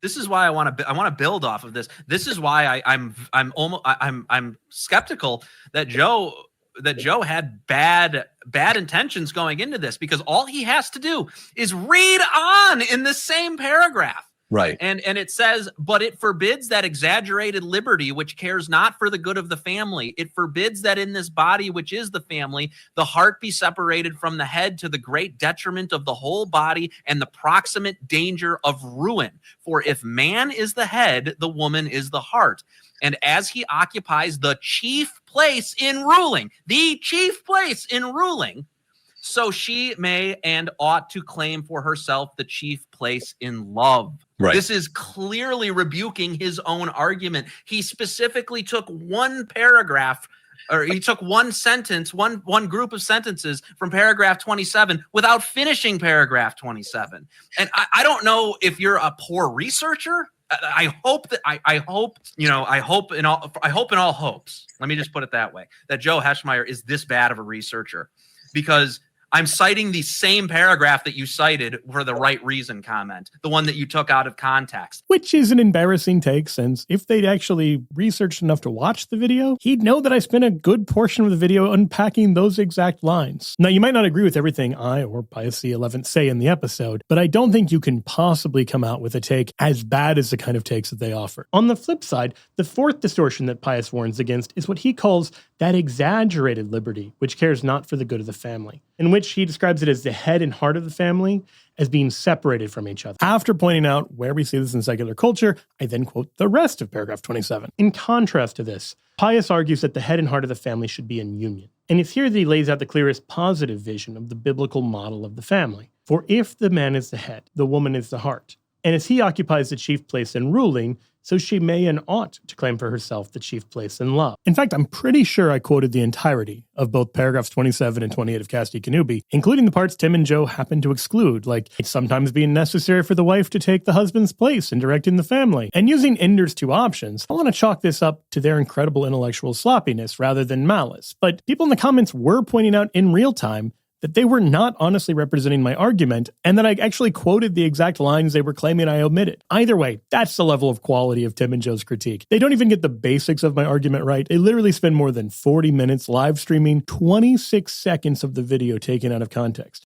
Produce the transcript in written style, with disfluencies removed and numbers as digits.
This is why I want to build off of this. This is why I'm skeptical that Joe had bad intentions going into this, because all he has to do is read on in the same paragraph. Right. And it says, but it forbids that exaggerated liberty which cares not for the good of the family. It forbids that in this body which is the family, the heart be separated from the head to the great detriment of the whole body and the proximate danger of ruin. For if man is the head, the woman is the heart. And as he occupies the chief place in ruling, so she may and ought to claim for herself the chief place in love. Right. This is clearly rebuking his own argument. He specifically took one paragraph, or he took one sentence, one group of sentences from paragraph 27 without finishing paragraph 27. And I don't know if you're a poor researcher. I hope in all hopes, let me just put it that way, that Joe Heschmeyer is this bad of a researcher, because I'm citing the same paragraph that you cited for the right reason comment, the one that you took out of context. Which is an embarrassing take, since if they'd actually researched enough to watch the video, he'd know that I spent a good portion of the video unpacking those exact lines. Now, you might not agree with everything I or Pius XI say in the episode, but I don't think you can possibly come out with a take as bad as the kind of takes that they offer. On the flip side, the fourth distortion that Pius warns against is what he calls that exaggerated liberty, which cares not for the good of the family, in which he describes it as the head and heart of the family as being separated from each other. After pointing out where we see this in secular culture, I then quote the rest of paragraph 27. In contrast to this, Pius argues that the head and heart of the family should be in union. And it's here that he lays out the clearest positive vision of the biblical model of the family. For if the man is the head, the woman is the heart. And as he occupies the chief place in ruling, so she may and ought to claim for herself the chief place in love. In fact, I'm pretty sure I quoted the entirety of both paragraphs 27 and 28 of Casti Connubii, including the parts Tim and Joe happen to exclude, like it's sometimes being necessary for the wife to take the husband's place in directing the family. And using Ender's two options, I want to chalk this up to their incredible intellectual sloppiness rather than malice. But people in the comments were pointing out in real time that they were not honestly representing my argument, and that I actually quoted the exact lines they were claiming I omitted. Either way, that's the level of quality of Tim and Joe's critique. They don't even get the basics of my argument right. They literally spend more than 40 minutes live streaming 26 seconds of the video taken out of context.